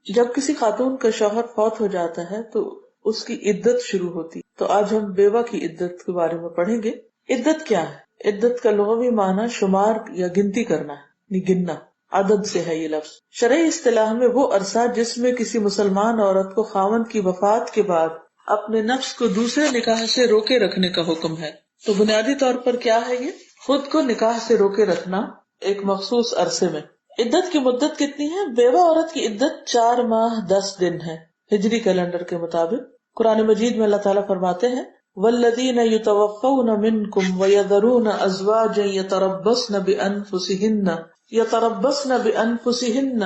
جب کسی خاتون کا شوہر فوت ہو جاتا ہے تو اس کی عدت شروع ہوتی. تو آج ہم بیوہ کی عدت کے بارے میں پڑھیں گے. عدت کیا ہے؟ عدت کا لغوی معنی شمار یا گنتی کرنا ہے، یعنی گننا، عدد سے ہے یہ لفظ. شرعی اصطلاح میں وہ عرصہ جس میں کسی مسلمان عورت کو خاوند کی وفات کے بعد اپنے نفس کو دوسرے نکاح سے روکے رکھنے کا حکم ہے. تو بنیادی طور پر کیا ہے؟ یہ خود کو نکاح سے روکے رکھنا ایک مخصوص عرصے میں. عدت کی مدت کتنی ہے؟ بیوہ عورت کی عدت 4 ماہ 10 دن ہے ہجری کیلنڈر کے مطابق. قرآن مجید میں اللہ تعالیٰ فرماتے ہیں والذین یتوفون منکم ویذرون ازواجا یتربصن بانفسہن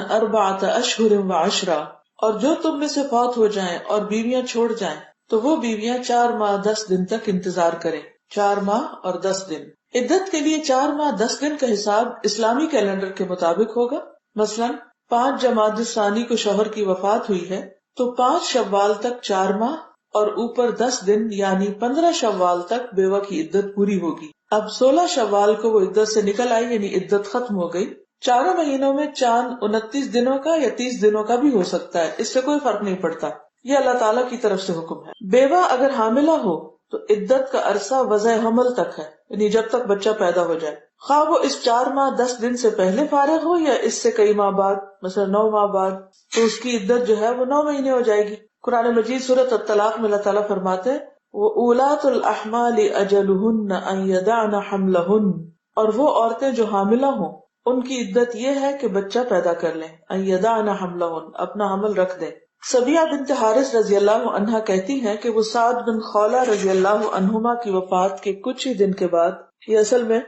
4 اشہر وعشرا، اور جو تم میں سے فوت ہو جائیں اور بیویاں چھوڑ جائیں تو وہ بیویاں 4 ماہ 10 دن تک انتظار کریں. 4 ماہ اور 10 دن. عدت کے لیے 4 ماہ 10 دن کا حساب اسلامی کیلنڈر کے مطابق ہوگا. مثلا 5 جمادی الثانی کو شوہر کی وفات ہوئی ہے تو 5 شوال تک 4 ماہ اور اوپر 10 دن یعنی 15 شوال تک بیوہ کی عدت پوری ہوگی. اب 16 شوال کو وہ عدت سے نکل آئی یعنی عدت ختم ہو گئی. چاروں مہینوں میں چاند 29 دنوں کا یا 30 دنوں کا بھی ہو سکتا ہے، اس سے کوئی فرق نہیں پڑتا. یہ اللہ تعالیٰ کی طرف سے حکم ہے. بیوہ اگر حاملہ ہو تو عدت کا عرصہ وضع حمل تک ہے، یعنی جب تک بچہ پیدا ہو جائے، خواہ وہ اس 4 ماہ 10 دن سے پہلے فارغ ہو یا اس سے کئی ماہ بعد، مثلا 9 ماہ بعد، تو اس کی عدت جو ہے وہ 9 مہینے ہو جائے گی. قرآن مجید سورۃ الطلاق میں اللہ تعالیٰ فرماتے ہیں وَأُولَاتُ الْأَحْمَالِ أَجَلُهُنَّ أَن يَضَعْنَ حَمْلَهُنَّ، اور وہ عورتیں جو حاملہ ہوں ان کی عدت یہ ہے کہ بچہ پیدا کر لیں. أن يَضَعْنَ حَمْلَهُنَّ، اپنا حمل رکھ دیں. سبیہ بنت حارث رضی اللہ عنہا کہتی ہیں کہ وہ سعد بن خولہ رضی اللہ عنہما کی وفات کے کچھ ہی دن کے بعد، یہ اصل میں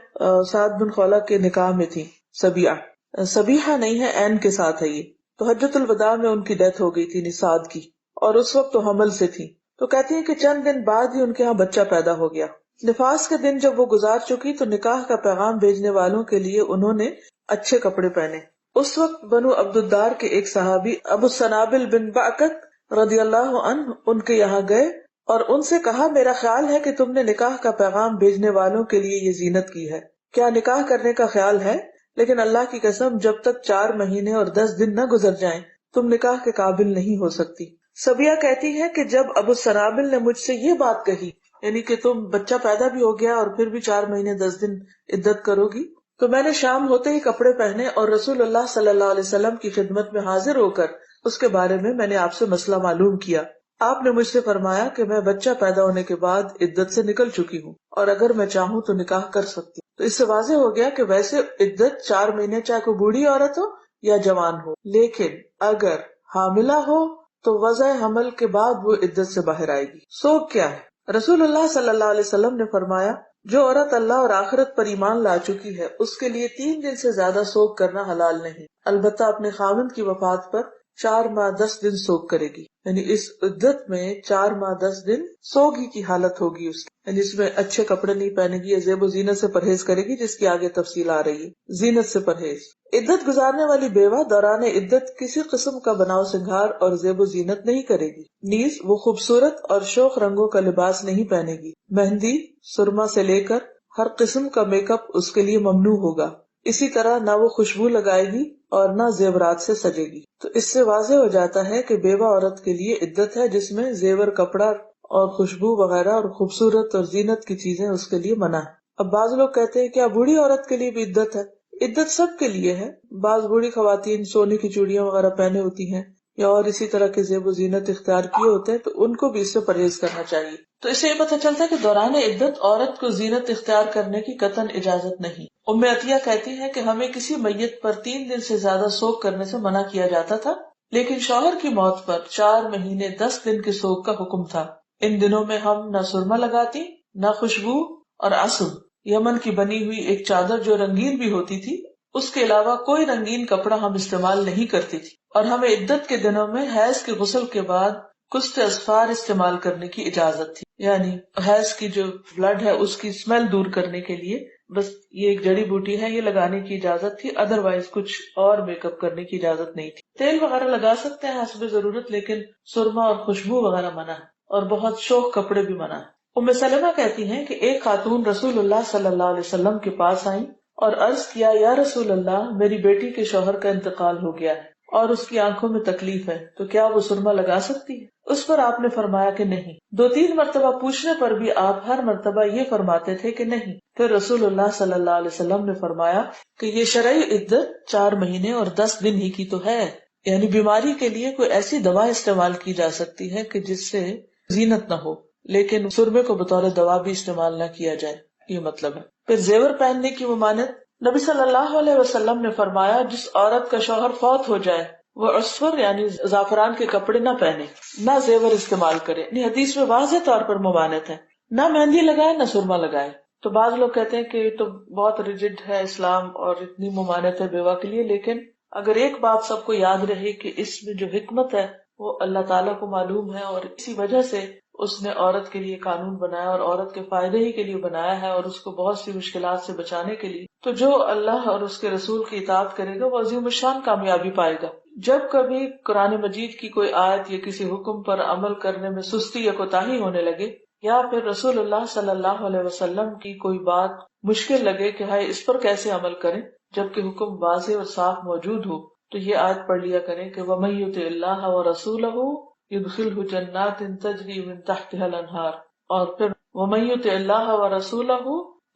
سعد بن خولہ کے نکاح میں تھی. سبیحہ نہیں ہے، عین کے ساتھ ہے یہ. تو حجۃ الوداع میں ان کی ڈیتھ ہو گئی تھی سعد کی، اور اس وقت تو حمل سے تھی. تو کہتی ہیں کہ چند دن بعد ہی ان کے ہاں بچہ پیدا ہو گیا. نفاس کے دن جب وہ گزار چکی تو نکاح کا پیغام بھیجنے والوں کے لیے انہوں نے اچھے کپڑے پہنے. اس وقت بنو عبد الدار کے ایک صحابی ابو سنابل بن بعکت رضی اللہ عنہ ان کے یہاں گئے اور ان سے کہا میرا خیال ہے کہ تم نے نکاح کا پیغام بھیجنے والوں کے لیے یہ زینت کی ہے، کیا نکاح کرنے کا خیال ہے؟ لیکن اللہ کی قسم جب تک 4 مہینے اور 10 دن نہ گزر جائیں تم نکاح کے قابل نہیں ہو سکتی. سبیہ کہتی ہے کہ جب ابو سنابل نے مجھ سے یہ بات کہی، یعنی کہ تم بچہ پیدا بھی ہو گیا اور پھر بھی 4 مہینے 10 دن عدت کرو گی، تو میں نے شام ہوتے ہی کپڑے پہنے اور رسول اللہ صلی اللہ علیہ وسلم کی خدمت میں حاضر ہو کر اس کے بارے میں نے آپ سے مسئلہ معلوم کیا. آپ نے مجھ سے فرمایا کہ میں بچہ پیدا ہونے کے بعد عدت سے نکل چکی ہوں اور اگر میں چاہوں تو نکاح کر سکتی ہوں. تو اس سے واضح ہو گیا کہ ویسے عدت 4 مہینے چاہے کوئی بوڑھی عورت ہو یا جوان ہو، لیکن اگر حاملہ ہو تو وضع حمل کے بعد وہ عدت سے باہر آئے گی. سوگ کیا ہے؟ رسول اللہ صلی اللہ علیہ وسلم نے فرمایا جو عورت اللہ اور آخرت پر ایمان لا چکی ہے اس کے لیے 3 دن سے زیادہ سوگ کرنا حلال نہیں، البتہ اپنے خاوند کی وفات پر 4 ماہ 10 دن سوگ کرے گی. یعنی اس عدت میں 4 ماہ 10 دن سوگ ہی کی حالت ہوگی اس کی، یعنی اس میں اچھے کپڑے نہیں پہنے گی یا زیب و زینت سے پرہیز کرے گی، جس کی آگے تفصیل آ رہی ہے. زینت سے پرہیز. عدت گزارنے والی بیوہ دوران عدت کسی قسم کا بناؤ سنگھار اور زیب و زینت نہیں کرے گی، نیز وہ خوبصورت اور شوخ رنگوں کا لباس نہیں پہنے گی. مہندی، سرما سے لے کر ہر قسم کا میک اپ اس کے لیے ممنوع ہوگا. اسی طرح نہ وہ خوشبو لگائے گی اور نہ زیورات سے سجے گی. تو اس سے واضح ہو جاتا ہے کہ بیوہ عورت کے لیے عدت ہے جس میں زیور، کپڑا اور خوشبو وغیرہ اور خوبصورت اور زینت کی چیزیں اس کے لیے منع ہے. اب بعض لوگ کہتے ہیں کیا بوڑھی عورت کے لیے بھی عدت ہے؟ عدت سب کے لیے ہے. بعض بوڑھی خواتین سونے کی چوڑیاں وغیرہ پہنے ہوتی ہیں یا اور اسی طرح کے زیب و زینت اختیار کیے ہوتے ہیں تو ان کو بھی اس سے پرہیز کرنا چاہیے. تو اس سے یہ پتہ چلتا ہے کہ دوران عدت عورت کو زینت اختیار کرنے کی قطعاً اجازت نہیں. ام عطیہ کہتی ہے کہ ہمیں کسی میت پر 3 دن سے زیادہ سوگ کرنے سے منع کیا جاتا تھا، لیکن شوہر کی موت پر 4 مہینے 10 دن کے سوگ کا حکم تھا. ان دنوں میں ہم نہ سرما لگاتی، نہ خوشبو اور عصب، یمن کی بنی ہوئی ایک چادر جو رنگین بھی ہوتی تھی، اس کے علاوہ کوئی رنگین کپڑا ہم استعمال نہیں کرتی تھی. اور ہمیں عدت کے دنوں میں حیض کے غسل کے بعد کشت اظفار استعمال کرنے کی اجازت تھی، یعنی حیض کی جو بلڈ ہے اس کی اسمیل دور کرنے کے لیے بس یہ ایک جڑی بوٹی ہے، یہ لگانے کی اجازت تھی، ادروائز کچھ اور میک اپ کرنے کی اجازت نہیں تھی. تیل وغیرہ لگا سکتے ہیں حسب ضرورت، لیکن سرما اور خوشبو وغیرہ منع ہے، اور بہت شوخ کپڑے بھی منع ہے. ام سلمہ کہتی ہیں کہ ایک خاتون رسول اللہ صلی اللہ علیہ وسلم کے پاس آئیں اور عرض کیا یا رسول اللہ میری بیٹی کے شوہر کا انتقال ہو گیا ہے اور اس کی آنکھوں میں تکلیف ہے تو کیا وہ سرما لگا سکتی ہے؟ اس پر آپ نے فرمایا کہ نہیں۔ 2-3 مرتبہ پوچھنے پر بھی آپ ہر مرتبہ یہ فرماتے تھے کہ نہیں۔ پھر رسول اللہ صلی اللہ علیہ وسلم نے فرمایا کہ یہ شرعی عدت 4 مہینے اور 10 دن ہی کی تو ہے، یعنی بیماری کے لیے کوئی ایسی دوا استعمال کی جا سکتی ہے کہ جس سے زینت نہ ہو، لیکن سرمے کو بطور دوا بھی استعمال نہ کیا جائے، یہ مطلب ہے۔ پھر زیور پہننے کی ممانعت، نبی صلی اللہ علیہ وسلم نے فرمایا جس عورت کا شوہر فوت ہو جائے وہ عصفر یعنی زعفران کے کپڑے نہ پہنے، نہ زیور استعمال کرے، یعنی حدیث میں واضح طور پر ممانعت ہے، نہ مہندی لگائے نہ سرما لگائے۔ تو بعض لوگ کہتے ہیں کہ یہ تو بہت ریجڈ ہے اسلام اور اتنی ممانعت ہے بیوہ کے لیے، لیکن اگر ایک بات سب کو یاد رہے کہ اس میں جو حکمت ہے وہ اللہ تعالیٰ کو معلوم ہے، اور اسی وجہ سے اس نے عورت کے لیے قانون بنایا اور عورت کے فائدے ہی کے لیے بنایا ہے اور اس کو بہت سی مشکلات سے بچانے کے لیے، تو جو اللہ اور اس کے رسول کی اطاعت کرے گا وہ عظیم الشان کامیابی پائے گا۔ جب کبھی قرآن مجید کی کوئی آیت یا کسی حکم پر عمل کرنے میں سستی یا کوتاہی ہونے لگے، یا پھر رسول اللہ صلی اللہ علیہ وسلم کی کوئی بات مشکل لگے کہ ہائے اس پر کیسے عمل کریں جبکہ حکم واضح اور صاف موجود ہو، تو یہ آیت پڑھ لیا کریں کہ وَمَن يُطِعِ اللَّهَ وَرَسُولَهُ يُدْخِلْهُ جَنَّاتٍ تَجْرِي مِن تَحْتِهَا الْأَنْهَارُ، اور پھر وَمَن يُطِعِ اللَّهَ وَرَسُولَهُ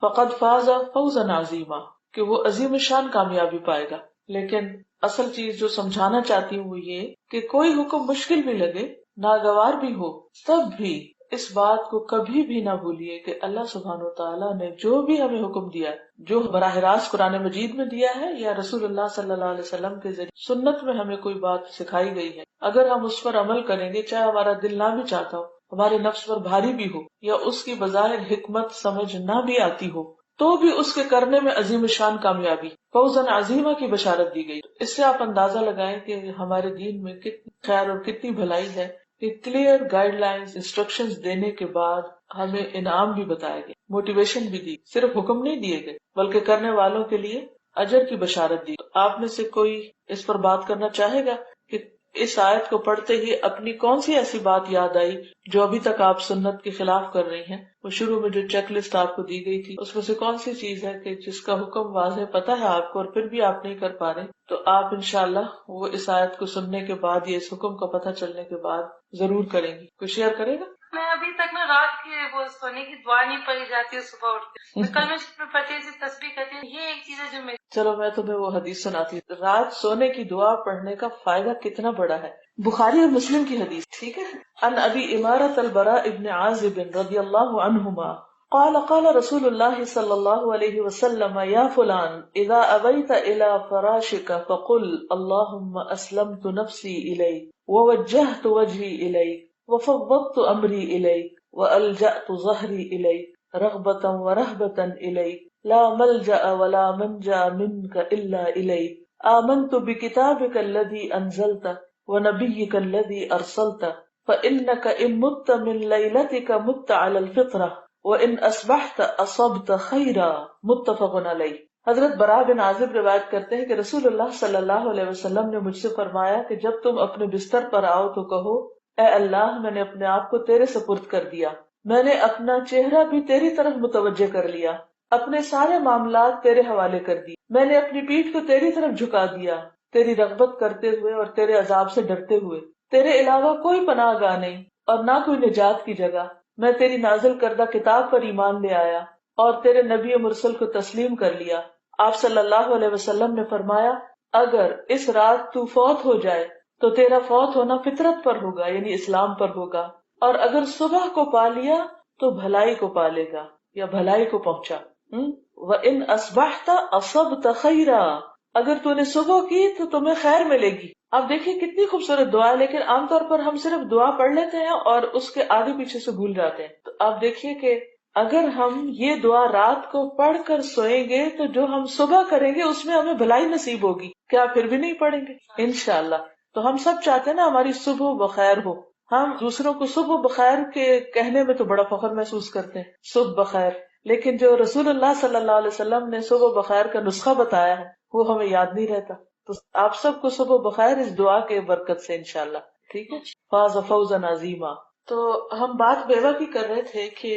فَقَدْ فَازَ فَوْزًا عَظِيمًا، کہ وہ عظیم الشان کامیابی پائے گا۔ لیکن اصل چیز جو سمجھانا چاہتی ہوں وہ یہ کہ کوئی حکم مشکل بھی لگے، ناگوار بھی ہو، تب بھی اس بات کو کبھی بھی نہ بھولیے کہ اللہ سبحانہ وتعالیٰ نے جو بھی ہمیں حکم دیا، جو براہ راست قرآن مجید میں دیا ہے یا رسول اللہ صلی اللہ علیہ وسلم کے ذریعے سنت میں ہمیں کوئی بات سکھائی گئی ہے، اگر ہم اس پر عمل کریں گے چاہے ہمارا دل نہ بھی چاہتا ہو، ہمارے نفس پر بھاری بھی ہو یا اس کی بظاہر حکمت سمجھ نہ بھی آتی ہو، تو بھی اس کے کرنے میں عظیم الشان کامیابی فوزاً عظیمہ کی بشارت دی گئی۔ اس سے آپ اندازہ لگائیں کہ ہمارے دین میں کتنی خیر اور کتنی بھلائی ہے کہ کلیئر گائیڈ لائنز انسٹرکشنز دینے کے بعد ہمیں انعام بھی بتایا گیا، موٹیویشن بھی دی، صرف حکم نہیں دیے گئے بلکہ کرنے والوں کے لیے اجر کی بشارت دی۔ آپ میں سے کوئی اس پر بات کرنا چاہے گا کہ اس آیت کو پڑھتے ہی اپنی کون سی ایسی بات یاد آئی جو ابھی تک آپ سنت کے خلاف کر رہی ہیں؟ وہ شروع میں جو چیک لسٹ آپ کو دی گئی تھی اس میں سے کون سی چیز ہے کہ جس کا حکم واضح پتہ ہے آپ کو اور پھر بھی آپ نہیں کر پا رہے؟ تو آپ انشاءاللہ وہ اس آیت کو سننے کے بعد یا اس حکم کا پتہ چلنے کے بعد ضرور کریں گی۔ کوئی شیئر کرے گا؟ میں ابھی تک نا رات کی وہ سونے کی دعا نہیں پڑھی جاتی ہے صبح اٹھتے، میں کل میں پتے سے تسبیح کرتی ہوں، یہ ایک چیز ہے جو میں چلو میں تمہیں وہ حدیث سناتی ہوں، رات سونے کی دعا پڑھنے کا فائدہ کتنا بڑا ہے۔ بخاری اور مسلم کی حدیث، ٹھیک ہے۔ عن ابی امارۃ البراء ابن عازب رضی اللہ عنہما قال قال رسول اللہ صلی اللہ علیہ وسلم یا فلان اذا ابیت الى فراشک فقل اللہم اسلمت نفسی الیک ووجہت وجہی الیک وفوضت امری الیک والجأت ظہری الیک رغبتا ورہبتا الیک لا ملجأ ولا منجا منك الا الیک آمنت بکتابک الذی انزلت ونبیک الذی ارسلت فإنك ان مت من لیلتک مت علی الفطرہ وان اصبحت اصبت خیرا، متفق علیہ۔ حضرت براء بن عازب روایت کرتے ہیں کہ رسول اللہ صلی اللہ علیہ وسلم نے مجھ سے فرمایا کہ جب تم اپنے بستر پر آؤ تو کہو اے اللہ میں نے اپنے آپ کو تیرے سپرد کر دیا، میں نے اپنا چہرہ بھی تیری طرف متوجہ کر لیا، اپنے سارے معاملات تیرے حوالے کر دی، میں نے اپنی پیٹھ کو تیری طرف جھکا دیا، تیری رغبت کرتے ہوئے اور تیرے عذاب سے ڈرتے ہوئے، تیرے علاوہ کوئی پناہ گاہ نہیں اور نہ کوئی نجات کی جگہ، میں تیری نازل کردہ کتاب پر ایمان لے آیا اور تیرے نبی مرسل کو تسلیم کر لیا۔ آپ صلی اللہ علیہ وسلم نے فرمایا اگر اس رات تو فوت ہو جائے تو تیرا فوت ہونا فطرت پر ہوگا یعنی اسلام پر ہوگا، اور اگر صبح کو پا لیا تو بھلائی کو پا لے گا یا بھلائی کو پہنچا۔ وَإِنْ أَصْبَحْتَ أَصَبْتَ خَيْرًا، اگر تو نے صبح کی تو تمہیں خیر ملے گی۔ آپ دیکھیے کتنی خوبصورت دعا ہے، لیکن عام طور پر ہم صرف دعا پڑھ لیتے ہیں اور اس کے آگے پیچھے سے بھول جاتے ہیں۔ تو آپ دیکھیے کہ اگر ہم یہ دعا رات کو پڑھ کر سوئیں گے تو جو ہم صبح کریں گے اس میں ہمیں بھلائی نصیب ہوگی۔ کیا پھر بھی نہیں پڑھیں گے؟ انشاءاللہ۔ تو ہم سب چاہتے ہیں نا ہماری صبح بخیر ہو، ہم دوسروں کو صبح بخیر کے کہنے میں تو بڑا فخر محسوس کرتے ہیں، صبح بخیر، لیکن جو رسول اللہ صلی اللہ علیہ وسلم نے صبح بخیر کا نسخہ بتایا ہے وہ ہمیں یاد نہیں رہتا۔ تو آپ سب کو صبح بخیر اس دعا کے برکت سے انشاءاللہ، ٹھیک ہے۔ فاز فوزا عظیما۔ تو ہم بات بیوہ کی کر رہے تھے کہ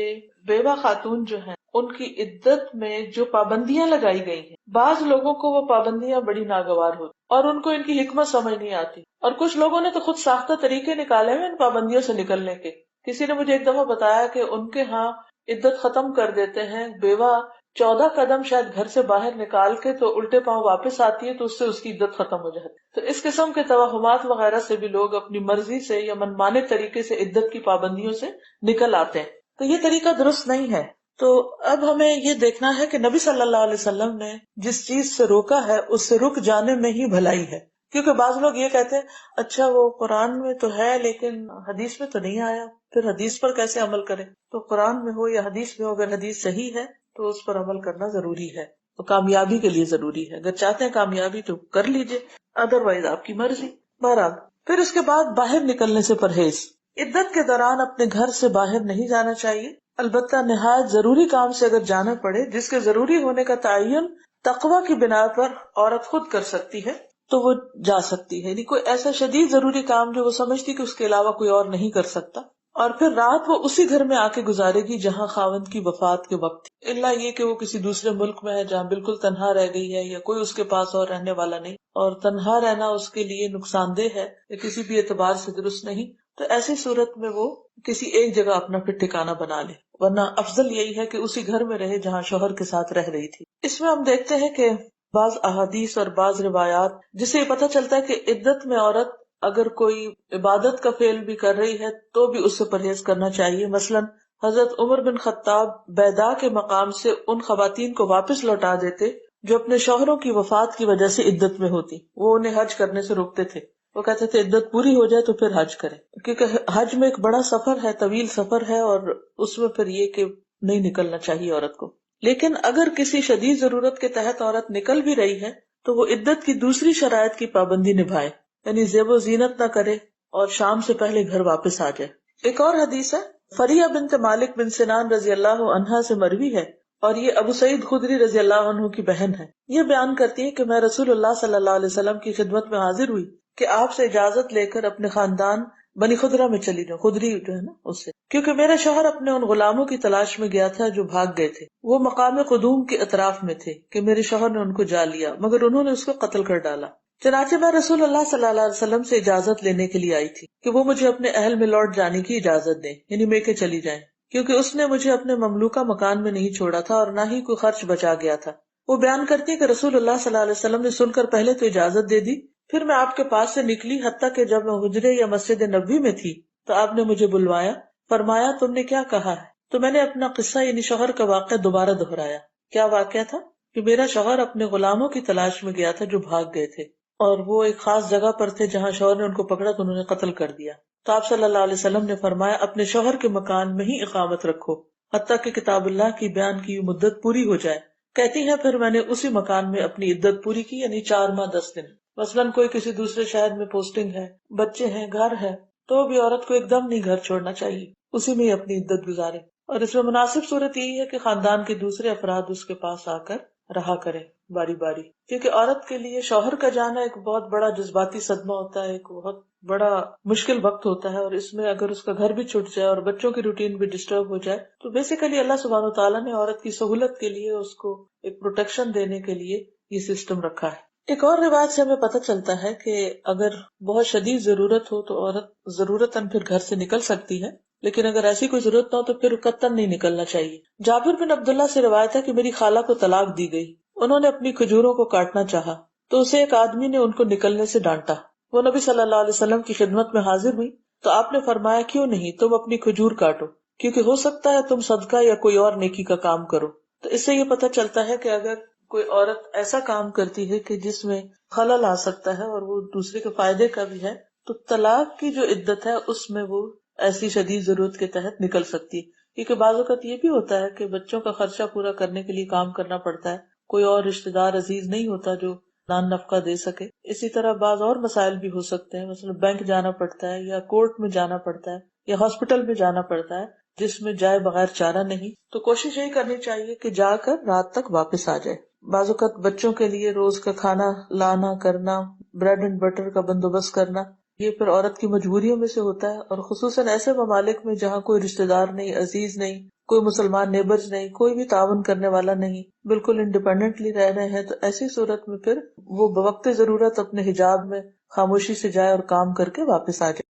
بیوہ خاتون جو ہیں ان کی عدت میں جو پابندیاں لگائی گئی ہیں، بعض لوگوں کو وہ پابندیاں بڑی ناگوار ہوتی اور ان کو ان کی حکمت سمجھ نہیں آتی، اور کچھ لوگوں نے تو خود ساختہ طریقے نکالے ہیں ان پابندیوں سے نکلنے کے. کسی نے مجھے ایک دفعہ بتایا کہ ان کے ہاں عدت ختم کر دیتے ہیں، بیوہ 14 قدم شاید گھر سے باہر نکال کے تو الٹے پاؤں واپس آتی ہے تو اس سے اس کی عدت ختم ہو جاتی. تو اس قسم کے توہمات وغیرہ سے بھی لوگ اپنی مرضی سے یا منمانے طریقے سے عدت کی پابندیوں سے نکل آتے ہیں. تو یہ طریقہ درست نہیں ہے. تو اب ہمیں یہ دیکھنا ہے کہ نبی صلی اللہ علیہ وسلم نے جس چیز سے روکا ہے اس سے رک جانے میں ہی بھلائی ہے. کیونکہ بعض لوگ یہ کہتے ہیں اچھا وہ قرآن میں تو ہے لیکن حدیث میں تو نہیں آیا، پھر حدیث پر کیسے عمل کریں؟ تو قرآن میں ہو یا حدیث میں ہو، اگر حدیث صحیح ہے تو اس پر عمل کرنا ضروری ہے، تو کامیابی کے لیے ضروری ہے. اگر چاہتے ہیں کامیابی تو کر لیجئے، ادروائز آپ کی مرضی. بہرحال پھر اس کے بعد باہر نکلنے سے پرہیز. عدت کے دوران اپنے گھر سے باہر نہیں جانا چاہیے، البتہ نہایت ضروری کام سے اگر جانا پڑے جس کے ضروری ہونے کا تعین تقوی کی بنا پر عورت خود کر سکتی ہے تو وہ جا سکتی ہے. یعنی کوئی ایسا شدید ضروری کام جو وہ سمجھتی کہ اس کے علاوہ کوئی اور نہیں کر سکتا، اور پھر رات وہ اسی گھر میں آ کے گزارے گی جہاں خاوند کی وفات کے وقت، الا یہ کہ وہ کسی دوسرے ملک میں ہے جہاں بالکل تنہا رہ گئی ہے یا کوئی اس کے پاس اور رہنے والا نہیں، اور تنہا رہنا اس کے لیے نقصان دہ ہے یا کسی بھی اعتبار سے درست نہیں، تو ایسی صورت میں وہ کسی ایک جگہ اپنا پھر ٹھکانہ بنا لے. ورنہ افضل یہی ہے کہ اسی گھر میں رہے جہاں شوہر کے ساتھ رہ رہی تھی. اس میں ہم دیکھتے ہیں کہ بعض احادیث اور بعض روایات جس سے یہ پتہ چلتا ہے کہ عدت میں عورت اگر کوئی عبادت کا فعل بھی کر رہی ہے تو بھی اس سے پرہیز کرنا چاہیے. مثلا حضرت عمر بن خطاب بیدا کے مقام سے ان خواتین کو واپس لوٹا دیتے جو اپنے شوہروں کی وفات کی وجہ سے عدت میں ہوتی. وہ انہیں حج کرنے سے روکتے تھے. وہ کہتے تھے عدت پوری ہو جائے تو پھر حج کریں، کیونکہ حج میں ایک بڑا سفر ہے، طویل سفر ہے، اور اس میں پھر یہ کہ نہیں نکلنا چاہیے عورت کو. لیکن اگر کسی شدید ضرورت کے تحت عورت نکل بھی رہی ہے تو وہ عدت کی دوسری شرائط کی پابندی نبھائے، یعنی زیب و زینت نہ کرے اور شام سے پہلے گھر واپس آ جائے. ایک اور حدیث ہے فریہ بنت مالک بن سنان رضی اللہ عنہا سے مروی ہے، اور یہ ابو سعید خدری رضی اللہ عنہ کی بہن ہے. یہ بیان کرتی ہے کہ میں رسول اللہ صلی اللہ علیہ وسلم کی خدمت میں حاضر ہوئی کہ آپ سے اجازت لے کر اپنے خاندان بنی خدرہ میں چلی جاؤں. خدری جو ہے نا اس سے، کیونکہ میرا شوہر اپنے ان غلاموں کی تلاش میں گیا تھا جو بھاگ گئے تھے. وہ مقام قدوم کے اطراف میں تھے کہ میرے شوہر نے ان کو جا لیا مگر انہوں نے اس کو قتل کر ڈالا. چنانچہ میں رسول اللہ صلی اللہ علیہ وسلم سے اجازت لینے کے لیے آئی تھی کہ وہ مجھے اپنے اہل میں لوٹ جانے کی اجازت دیں، یعنی میں کے چلی جائیں، کیونکہ اس نے مجھے اپنے مملوکہ مکان میں نہیں چھوڑا تھا اور نہ ہی کوئی خرچ بچا گیا تھا. وہ بیان کرتی ہے کہ رسول اللہ صلی اللہ علیہ وسلم نے سن کر پہلے تو اجازت دے دی، پھر میں آپ کے پاس سے نکلی، حتیٰ کہ جب میں حجرے یا مسجد نبوی میں تھی تو آپ نے مجھے بلوایا، فرمایا تم نے کیا کہا ہے؟ تو میں نے اپنا قصہ یعنی شوہر کا واقعہ دوبارہ دہرایا. کیا واقعہ تھا؟ کہ میرا شوہر اپنے غلاموں کی تلاش میں گیا تھا جو بھاگ گئے تھے، اور وہ ایک خاص جگہ پر تھے جہاں شوہر نے ان کو پکڑا تو انہوں نے قتل کر دیا. تو آپ صلی اللہ علیہ وسلم نے فرمایا اپنے شوہر کے مکان میں ہی اقامت رکھو حتیٰ کہ کتاب اللہ کی بیان کی مدت پوری ہو جائے. کہتی ہیں پھر میں نے اسی مکان میں اپنی عدت پوری کی، یعنی 4 ماہ 10 دن. مثلاً کوئی کسی دوسرے شہر میں پوسٹنگ ہے، بچے ہیں، گھر ہے، تو بھی عورت کو ایک دم نہیں گھر چھوڑنا چاہیے، اسی میں ہی اپنی عدت گزارے. اور اس میں مناسب صورت یہی ہے کہ خاندان کے دوسرے افراد اس کے پاس آ کر رہا کرے باری باری، کیونکہ عورت کے لیے شوہر کا جانا ایک بہت بڑا جذباتی صدمہ ہوتا ہے، ایک بہت بڑا مشکل وقت ہوتا ہے، اور اس میں اگر اس کا گھر بھی چھوٹ جائے اور بچوں کی روٹین بھی ڈسٹرب ہو جائے تو بیسیکلی اللہ سبحانہ وتعالیٰ نے عورت کی سہولت کے لیے، اس کو ایک پروٹیکشن دینے کے لیے یہ سسٹم رکھا ہے. ایک اور روایت سے ہمیں پتہ چلتا ہے کہ اگر بہت شدید ضرورت ہو تو عورت ضرورتاً پھر گھر سے نکل سکتی ہے، لیکن اگر ایسی کوئی ضرورت نہ ہو تو پھر قطعاً نہیں نکلنا چاہیے. جابر بن عبداللہ سے روایت ہے کہ میری خالہ کو طلاق دی گئی، انہوں نے اپنی کھجوروں کو کاٹنا چاہا تو اسے ایک آدمی نے ان کو نکلنے سے ڈانٹا. وہ نبی صلی اللہ علیہ وسلم کی خدمت میں حاضر ہوئی تو آپ نے فرمایا کیوں نہیں، تم اپنی کھجور کاٹو، کیونکہ ہو سکتا ہے تم صدقہ یا کوئی اور نیکی کا کام کرو. تو اس سے یہ پتہ چلتا ہے کہ اگر کوئی عورت ایسا کام کرتی ہے کہ جس میں خلل آ سکتا ہے اور وہ دوسرے کے فائدے کا بھی ہے تو طلاق کی جو عدت ہے اس میں وہ ایسی شدید ضرورت کے تحت نکل سکتی ہے. کیونکہ بعض اوقات یہ بھی ہوتا ہے کہ بچوں کا خرچہ پورا کرنے کے لیے کام کرنا پڑتا ہے، کوئی اور رشتہ دار عزیز نہیں ہوتا جو نان نفقہ دے سکے. اسی طرح بعض اور مسائل بھی ہو سکتے ہیں، مثلا بینک جانا پڑتا ہے یا کورٹ میں جانا پڑتا ہے یا ہاسپٹل میں جانا پڑتا ہے جس میں جائے بغیر چارہ نہیں. تو کوشش یہی کرنی چاہیے کہ جا کر رات تک واپس آ جائے. بعض اوقات بچوں کے لیے روز کا کھانا لانا کرنا، بریڈ اینڈ بٹر کا بندوبست کرنا، یہ پھر عورت کی مجبوریوں میں سے ہوتا ہے، اور خصوصاً ایسے ممالک میں جہاں کوئی رشتہ دار نہیں، عزیز نہیں، کوئی مسلمان نیبرز نہیں، کوئی بھی تعاون کرنے والا نہیں، بالکل انڈیپینڈنٹلی رہ رہے ہیں، تو ایسی صورت میں پھر وہ بوقت ضرورت اپنے حجاب میں خاموشی سے جائے اور کام کر کے واپس آ جائے۔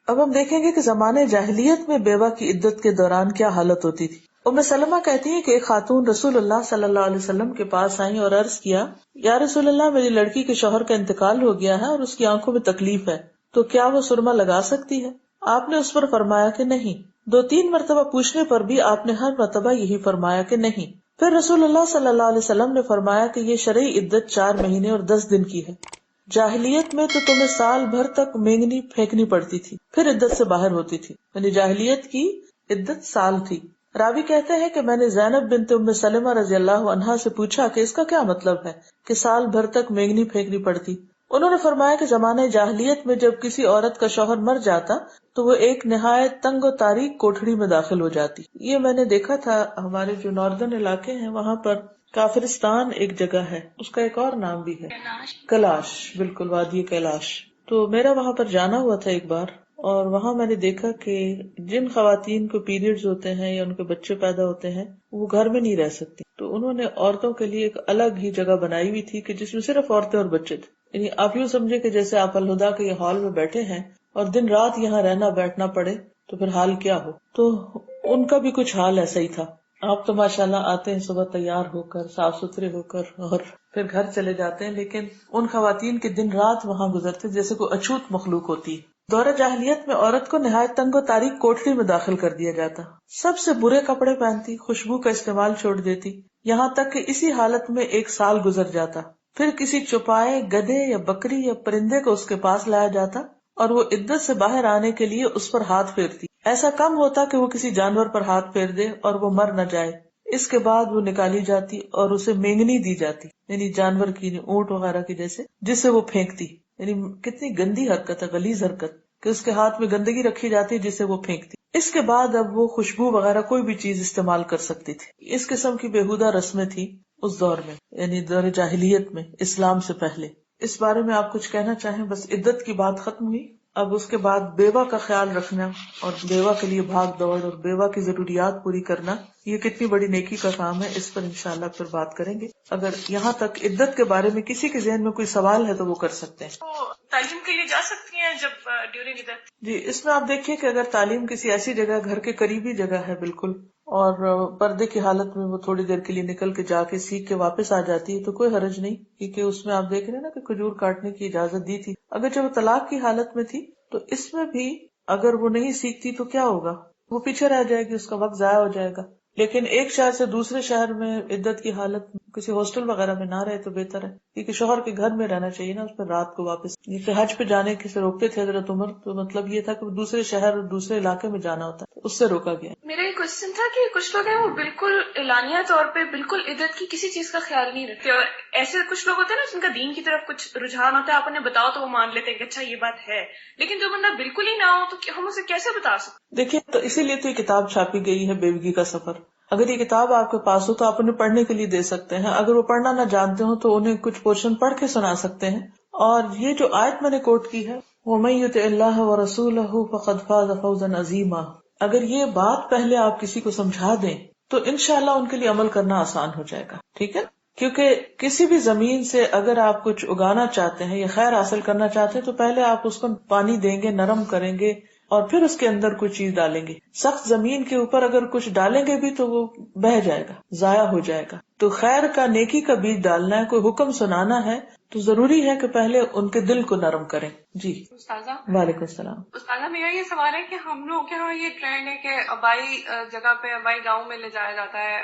اب ہم دیکھیں گے کہ زمانے جاہلیت میں بیوہ کی عدت کے دوران کیا حالت ہوتی تھی۔ ام سلمہ کہتی ہے کہ ایک خاتون رسول اللہ صلی اللہ علیہ وسلم کے پاس آئیں اور عرض کیا، یا رسول اللہ، میری لڑکی کے شوہر کا انتقال ہو گیا ہے اور اس کی آنکھوں میں تکلیف ہے، تو کیا وہ سرما لگا سکتی ہے؟ آپ نے اس پر فرمایا کہ نہیں۔ 2-3 مرتبہ پوچھنے پر بھی آپ نے ہر مرتبہ یہی فرمایا کہ نہیں۔ پھر رسول اللہ صلی اللہ علیہ وسلم نے فرمایا کہ یہ شرعی عدت 4 مہینے اور 10 دن کی ہے۔ جاہلیت میں تو تمہیں سال بھر تک مینگنی پھینکنی پڑتی تھی، پھر عدت سے باہر ہوتی تھی، یعنی جاہلیت کی عدت سال تھی۔ راوی کہتے ہیں کہ میں نے زینب بنت ام سلمہ رضی اللہ عنہا سے پوچھا کہ اس کا کیا مطلب ہے کہ سال بھر تک مینگنی پھینکنی پڑتی؟ انہوں نے فرمایا کہ زمانے جاہلیت میں جب کسی عورت کا شوہر مر جاتا تو وہ ایک نہایت تنگ و تاریک کوٹھڑی میں داخل ہو جاتی۔ یہ میں نے دیکھا تھا، ہمارے جو ناردرن علاقے ہیں وہاں پر کافرستان ایک جگہ ہے، اس کا ایک اور نام بھی ہے کیلاش، بالکل وادی کیلاش۔ تو میرا وہاں پر جانا ہوا تھا ایک بار، اور وہاں میں نے دیکھا کہ جن خواتین کو پیریڈز ہوتے ہیں یا ان کے بچے پیدا ہوتے ہیں وہ گھر میں نہیں رہ سکتی، تو انہوں نے عورتوں کے لیے ایک الگ ہی جگہ بنائی ہوئی تھی کہ جس میں صرف عورتیں اور بچے تھے۔ یعنی آپ یوں سمجھے کہ جیسے آپ الہدا کے ہال میں بیٹھے ہیں اور دن رات یہاں رہنا بیٹھنا پڑے تو پھر حال کیا ہو۔ تو ان کا بھی کچھ حال ایسا ہی تھا۔ آپ تو ماشاءاللہ آتے ہیں صبح تیار ہو کر، صاف ستھرے ہو کر، اور پھر گھر چلے جاتے ہیں، لیکن ان خواتین کے دن رات وہاں گزرتے جیسے کوئی اچھوت مخلوق ہوتی ہے۔ دور جاہلیت میں عورت کو نہایت تنگ و تاریک کوٹھری میں داخل کر دیا جاتا، سب سے برے کپڑے پہنتی، خوشبو کا استعمال چھوڑ دیتی، یہاں تک کہ اسی حالت میں 1 سال گزر جاتا۔ پھر کسی چوپائے، گدھے یا بکری یا پرندے کو اس کے پاس لایا جاتا اور وہ عدت سے باہر آنے کے لیے اس پر ہاتھ پھیرتی۔ ایسا کم ہوتا کہ وہ کسی جانور پر ہاتھ پھیر دے اور وہ مر نہ جائے۔ اس کے بعد وہ نکالی جاتی اور اسے مینگنی دی جاتی، یعنی جانور کی، اونٹ وغیرہ کی جیسے، جس سے وہ پھینکتی۔ یعنی کتنی گندی حرکت ہے، غلیظ حرکت، کہ اس کے ہاتھ میں گندگی رکھی جاتی جسے وہ پھینکتی۔ اس کے بعد اب وہ خوشبو وغیرہ کوئی بھی چیز استعمال کر سکتی تھی۔ اس قسم کی بےہودہ رسمیں تھی اس دور میں، یعنی دور جاہلیت میں، اسلام سے پہلے۔ اس بارے میں آپ کچھ کہنا چاہیں؟ بس عدت کی بات ختم ہوئی، اب اس کے بعد بیوہ کا خیال رکھنا اور بیوہ کے لیے بھاگ دوڑ اور بیوہ کی ضروریات پوری کرنا، یہ کتنی بڑی نیکی کا کام ہے، اس پر انشاءاللہ پھر بات کریں گے۔ اگر یہاں تک عدت کے بارے میں کسی کے ذہن میں کوئی سوال ہے تو وہ کر سکتے ہیں۔ تو تعلیم کے لیے جا سکتی ہیں جب ڈیورنگ عدت؟ جی، اس میں آپ دیکھیے کہ اگر تعلیم کسی ایسی جگہ، گھر کے قریبی جگہ ہے بالکل، اور پردے کی حالت میں وہ تھوڑی دیر کے لیے نکل کے جا کے سیکھ کے واپس آ جاتی ہے تو کوئی حرج نہیں، کیونکہ اس میں آپ دیکھ رہے ہیں نا کہ کھجور کاٹنے کی اجازت دی تھی۔ اگر جب وہ طلاق کی حالت میں تھی تو اس میں بھی اگر وہ نہیں سیکھتی تو کیا ہوگا، وہ پیچھے رہ جائے گی، اس کا وقت ضائع ہو جائے گا۔ لیکن ایک شہر سے دوسرے شہر میں عدت کی حالت میں کسی ہاسٹل وغیرہ میں نہ رہے تو بہتر ہے، کیونکہ شوہر کے گھر میں رہنا چاہیے نا، اس پر رات کو واپس۔ جیسے حج پہ جانے کے سے روکتے تھے حضرت عمر، تو مطلب یہ تھا کہ دوسرے شہر اور دوسرے علاقے میں جانا ہوتا ہے، اس سے روکا گیا۔ میرا یہ کوشچن تھا کہ کچھ لوگ ہیں وہ بالکل اعلانیہ طور پہ بالکل عدت کی کسی چیز کا خیال نہیں رکھتے، اور ایسے کچھ لوگ ہوتے ہیں نا جن کا دین کی طرف کچھ رجحان ہوتا ہے، آپ انہیں بتاؤ تو وہ مان لیتے ہیں کہ اچھا یہ بات ہے، لیکن جو بندہ بالکل ہی نہ ہو تو ہم اسے کیسے بتا سکتے؟ دیکھیے، تو اسی لیے تو یہ کتاب چھاپی گئی ہے، بیوگی کا سفر۔ اگر یہ کتاب آپ کے پاس ہو تو آپ انہیں پڑھنے کے لیے دے سکتے ہیں، اگر وہ پڑھنا نہ جانتے ہو تو انہیں کچھ پورشن پڑھ کے سنا سکتے ہیں۔ اور یہ جو آیت میں نے کوٹ کی ہے، وَمَن يُطِعِ اللَّهَ وَرَسُولَهُ فَقَدْ فَازَ فَوْزًا عَظِيمًا، اگر یہ بات پہلے آپ کسی کو سمجھا دیں تو انشاءاللہ ان کے لیے عمل کرنا آسان ہو جائے گا، ٹھیک ہے؟ کیونکہ کسی بھی زمین سے اگر آپ کچھ اگانا چاہتے ہیں یا خیر حاصل کرنا چاہتے ہیں تو پہلے آپ اس کو پانی دیں گے، نرم کریں گے، اور پھر اس کے اندر کوئی چیز ڈالیں گے۔ سخت زمین کے اوپر اگر کچھ ڈالیں گے بھی تو وہ بہہ جائے گا، ضائع ہو جائے گا۔ تو خیر کا، نیکی کا بیج ڈالنا ہے، کوئی حکم سنانا ہے تو ضروری ہے کہ پہلے ان کے دل کو نرم کریں۔ جی استاذہ، وعلیکم السلام۔ استاذہ میرا یہ سوال ہے کہ ہم لوگ کے یہاں یہ ٹرینڈ ہے کہ آبائی جگہ پہ، آبائی گاؤں میں لے جایا جاتا ہے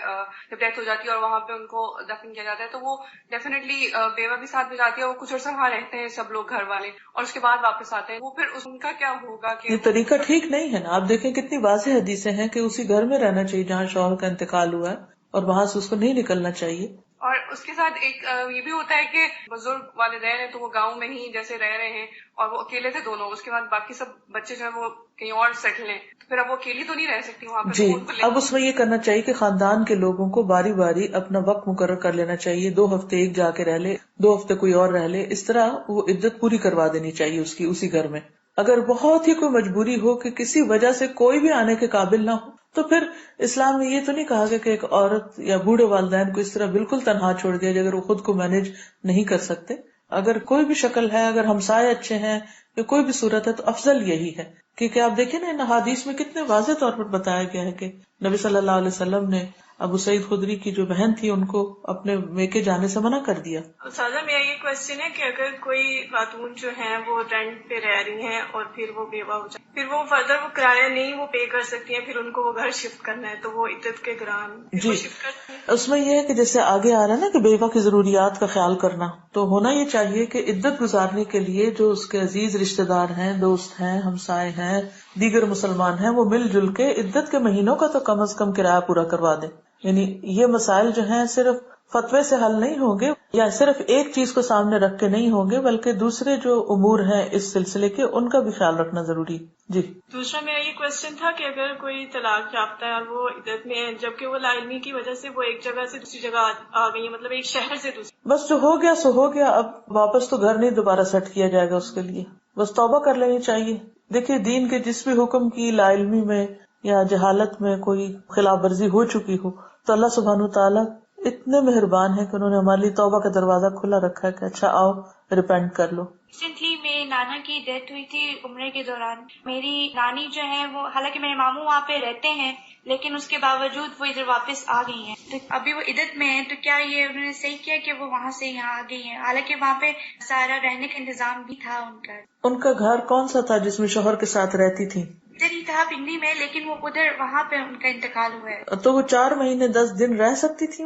جب ڈیتھ ہو جاتی ہے اور وہاں پہ ان کو دفن کیا جاتا ہے، تو وہ ڈیفینیٹلی بیوہ بھی ساتھ بھی جاتی ہے، وہ کچھ عرصہ وہاں رہتے ہیں سب لوگ گھر والے، اور اس کے بعد واپس آتے ہیں، وہ پھر ان کا کیا ہوگا؟ کہ یہ طریقہ ٹھیک نہیں ہے نا۔ آپ دیکھیں کتنی واضح حدیثیں ہیں کہ اسی گھر میں رہنا چاہیے جہاں شوہر کا انتقال ہوا ہے، اور وہاں سے اس کو نہیں نکلنا چاہیے۔ اور اس کے ساتھ ایک یہ بھی ہوتا ہے کہ بزرگ والدین ہیں تو وہ گاؤں میں ہی جیسے رہ رہے ہیں اور وہ اکیلے تھے دونوں، اس کے بعد باقی سب بچے جو ہیں وہ کہیں اور سیٹل ہیں، تو پھر اب وہ اکیلی تو نہیں رہ سکتی وہاں پہ۔ جی، اب اس میں یہ کرنا چاہیے کہ خاندان کے لوگوں کو باری باری اپنا وقت مقرر کر لینا چاہیے، 2 ہفتے ایک جا کے رہ لے، 2 ہفتے کوئی اور رہ لے، اس طرح وہ عدت پوری کروا دینی چاہیے اسی گھر میں۔ اگر بہت ہی کوئی مجبوری ہو کہ کسی وجہ سے کوئی بھی آنے کے قابل نہ ہو تو پھر اسلام نے یہ تو نہیں کہا کہ ایک عورت یا بوڑھے والدین کو اس طرح بالکل تنہا چھوڑ دیا جائے اگر وہ خود کو مینج نہیں کر سکتے. اگر کوئی بھی شکل ہے، اگر ہمسائے اچھے ہیں یا کوئی بھی صورت ہے، تو افضل یہی ہے. کیونکہ آپ دیکھیں نا ان حدیث میں کتنے واضح طور پر بتایا گیا ہے کہ نبی صلی اللہ علیہ وسلم نے ابو سعید خدری کی جو بہن تھی ان کو اپنے میکے جانے سے منع کر دیا. سادہ میرا یہ کوشچن ہے کہ اگر کوئی خاتون جو ہیں وہ رینٹ پہ رہ رہی ہیں اور پھر وہ بیوہ ہو جائے، پھر وہ فردر وہ کرایہ نہیں وہ پے کر سکتی ہیں، پھر ان کو وہ گھر شفٹ کرنا ہے، تو وہ عدت کے دوران جی شفٹ کرتی ہیں. اس میں یہ ہے کہ جیسے آگے آ رہا ہے نا کہ بیوہ کی ضروریات کا خیال کرنا، تو ہونا یہ چاہیے کہ عدت گزارنے کے لیے جو اس کے عزیز رشتہ دار ہیں، دوست ہیں، ہمسائے ہیں، دیگر مسلمان ہیں، وہ مل جل کے عدت کے مہینوں کا تو کم از کم کرایہ پورا کروا دیں. یعنی یہ مسائل جو ہیں صرف فتوے سے حل نہیں ہوں گے یا صرف ایک چیز کو سامنے رکھ کے نہیں ہوں گے، بلکہ دوسرے جو امور ہیں اس سلسلے کے ان کا بھی خیال رکھنا ضروری. جی دوسرا میرا یہ کوشچن تھا کہ اگر کوئی طلاق یافتہ ہے اور وہ عدت میں ہے، جبکہ وہ لا علمی کی وجہ سے وہ ایک جگہ سے دوسری جگہ آ گئی ہے، مطلب ایک شہر سے دوسری، بس جو ہو گیا سو ہو گیا، اب واپس تو گھر نہیں دوبارہ سیٹ کیا جائے گا اس کے لیے، بس توبہ کر لینی چاہیے. دیکھیے دین کے جس بھی حکم کی لا علمی میں یا جہالت میں کوئی خلاف ورزی ہو چکی ہو تو اللہ سبحانہ تعالیٰ اتنے مہربان ہے کہ انہوں نے ہمارے لیے توبہ کا دروازہ کھلا رکھا ہے کہ اچھا آؤ ریپینٹ کر لو. ریسنٹلی میرے نانا کی ڈیتھ ہوئی تھی عمرے کے دوران. میری نانی جو ہے وہ، حالانکہ میرے ماموں وہاں پہ رہتے ہیں لیکن اس کے باوجود وہ ادھر واپس آ گئی ہیں، تو ابھی وہ عدت میں ہیں. تو کیا یہ انہوں نے صحیح کیا کہ وہ وہاں سے یہاں آ گئی ہیں، حالانکہ وہاں پہ سارا رہنے کا انتظام بھی تھا ان کا؟ ان کا گھر کون سا تھا جس میں شوہر کے ساتھ رہتی تھی؟ ادھر ہی تھا پنڈی میں، لیکن وہ ادھر وہاں پہ ان کا انتقال ہوا ہے. تو وہ 4 مہینے 10 دن رہ سکتی تھی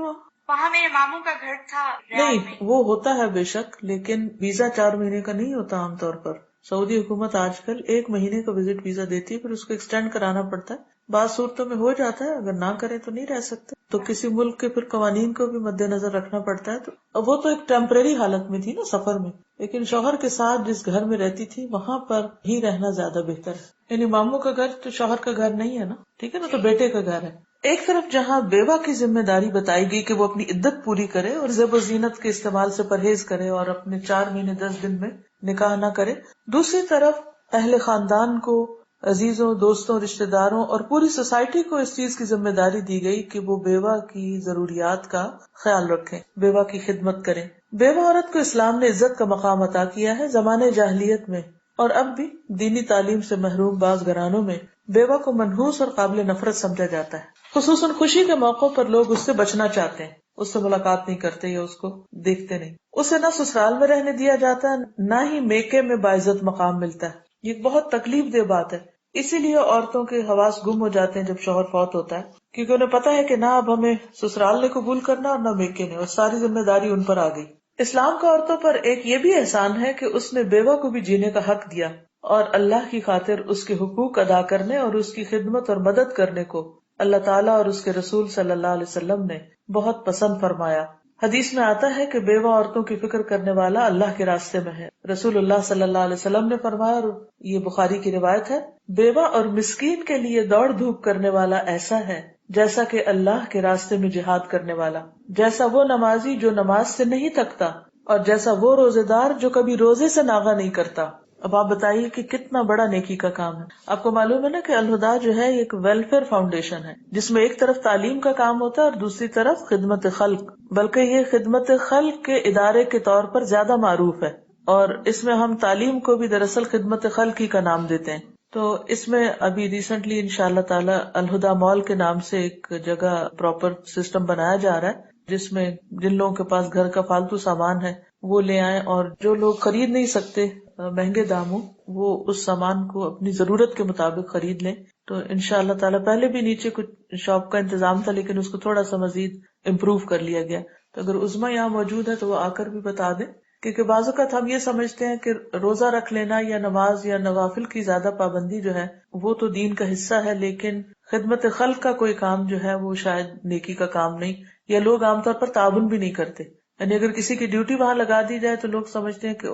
وہاں میرے ماموں کا گھر تھا ریاض نہیں میں. وہ ہوتا ہے بے شک، لیکن ویزا 4 مہینے کا نہیں ہوتا عام طور پر. سعودی حکومت آج کل 1 مہینے کا وزٹ ویزا دیتی ہے، پھر اس کو ایکسٹینڈ کرانا پڑتا ہے. بعض صورتوں میں ہو جاتا ہے، اگر نہ کرے تو نہیں رہ سکتے. تو کسی ملک کے پھر قوانین کو بھی مد نظر رکھنا پڑتا ہے. تو وہ تو ایک ٹیمپریری حالت میں تھی نا سفر میں، لیکن شوہر کے ساتھ جس گھر میں رہتی تھی وہاں پر ہی رہنا زیادہ بہتر ہے. یعنی ماموں کا گھر تو شوہر کا گھر نہیں ہے نا، ٹھیک ہے نا، تو بیٹے کا گھر ہے. ایک طرف جہاں بیوہ کی ذمہ داری بتائی گئی کہ وہ اپنی عدت پوری کرے اور زیب و زینت کے استعمال سے پرہیز کرے اور اپنے 4 مہینے 10 دن میں نکاح نہ کرے، دوسری طرف اہل خاندان کو، عزیزوں، دوستوں، رشتہ داروں اور پوری سوسائٹی کو اس چیز کی ذمہ داری دی گئی کہ وہ بیوہ کی ضروریات کا خیال رکھیں، بیوہ کی خدمت کریں. بیوہ عورت کو اسلام نے عزت کا مقام عطا کیا ہے. زمانے جاہلیت میں اور اب بھی دینی تعلیم سے محروم بعض گھرانوں میں بیوہ کو منحوس اور قابل نفرت سمجھا جاتا ہے. خصوصاً خوشی کے موقعوں پر لوگ اس سے بچنا چاہتے ہیں، اس سے ملاقات نہیں کرتے یا اس کو دیکھتے نہیں. اسے نہ سسرال میں رہنے دیا جاتا ہے، نہ ہی میکے میں باعزت مقام ملتا ہے. یہ ایک بہت تکلیف دہ بات ہے. اسی لیے عورتوں کے حواس گم ہو جاتے ہیں جب شوہر فوت ہوتا ہے، کیونکہ انہیں پتا ہے کہ نہ اب ہمیں سسرال نے قبول کرنا اور نہ میکے نے، اور ساری ذمہ داری ان پر آ گئی. اسلام کا عورتوں پر ایک یہ بھی احسان ہے کہ اس نے بیوہ کو بھی جینے کا حق دیا اور اللہ کی خاطر اس کے حقوق ادا کرنے اور اس کی خدمت اور مدد کرنے کو اللہ تعالیٰ اور اس کے رسول صلی اللہ علیہ وسلم نے بہت پسند فرمایا. حدیث میں آتا ہے کہ بیوہ عورتوں کی فکر کرنے والا اللہ کے راستے میں ہے. رسول اللہ صلی اللہ علیہ وسلم نے فرمایا، اور یہ بخاری کی روایت ہے، بیوہ اور مسکین کے لیے دوڑ دھوپ کرنے والا ایسا ہے جیسا کہ اللہ کے راستے میں جہاد کرنے والا، جیسا وہ نمازی جو نماز سے نہیں تھکتا، اور جیسا وہ روزے دار جو کبھی روزے سے ناغہ نہیں کرتا. اب آپ بتائیے کہ کتنا بڑا نیکی کا کام ہے. آپ کو معلوم ہے نا کہ الہدا جو ہے ایک ویلفیئر فاؤنڈیشن ہے، جس میں ایک طرف تعلیم کا کام ہوتا ہے اور دوسری طرف خدمت خلق، بلکہ یہ خدمت خلق کے ادارے کے طور پر زیادہ معروف ہے، اور اس میں ہم تعلیم کو بھی دراصل خدمت خلق ہی کا نام دیتے ہیں. تو اس میں ابھی ریسنٹلی انشاءاللہ تعالی الہدا مال کے نام سے ایک جگہ پراپر سسٹم بنایا جا رہا ہے، جس میں جن لوگوں کے پاس گھر کا فالتو سامان ہے وہ لے آئیں، اور جو لوگ خرید نہیں سکتے مہنگے داموں، وہ اس سامان کو اپنی ضرورت کے مطابق خرید لیں. تو انشاءاللہ تعالیٰ پہلے بھی نیچے کچھ شاپ کا انتظام تھا، لیکن اس کو تھوڑا سا مزید امپروو کر لیا گیا. تو اگر عظمیٰ یہاں موجود ہے تو وہ آ کر بھی بتا دیں، کیونکہ بعض اوقات ہم یہ سمجھتے ہیں کہ روزہ رکھ لینا یا نماز یا نوافل کی زیادہ پابندی جو ہے وہ تو دین کا حصہ ہے، لیکن خدمت خلق کا کوئی کام جو ہے وہ شاید نیکی کا کام نہیں، یا لوگ عام طور پر تعاون بھی نہیں کرتے. یعنی اگر کسی کی ڈیوٹی وہاں لگا دی جائے تو لوگ سمجھتے ہیں کہ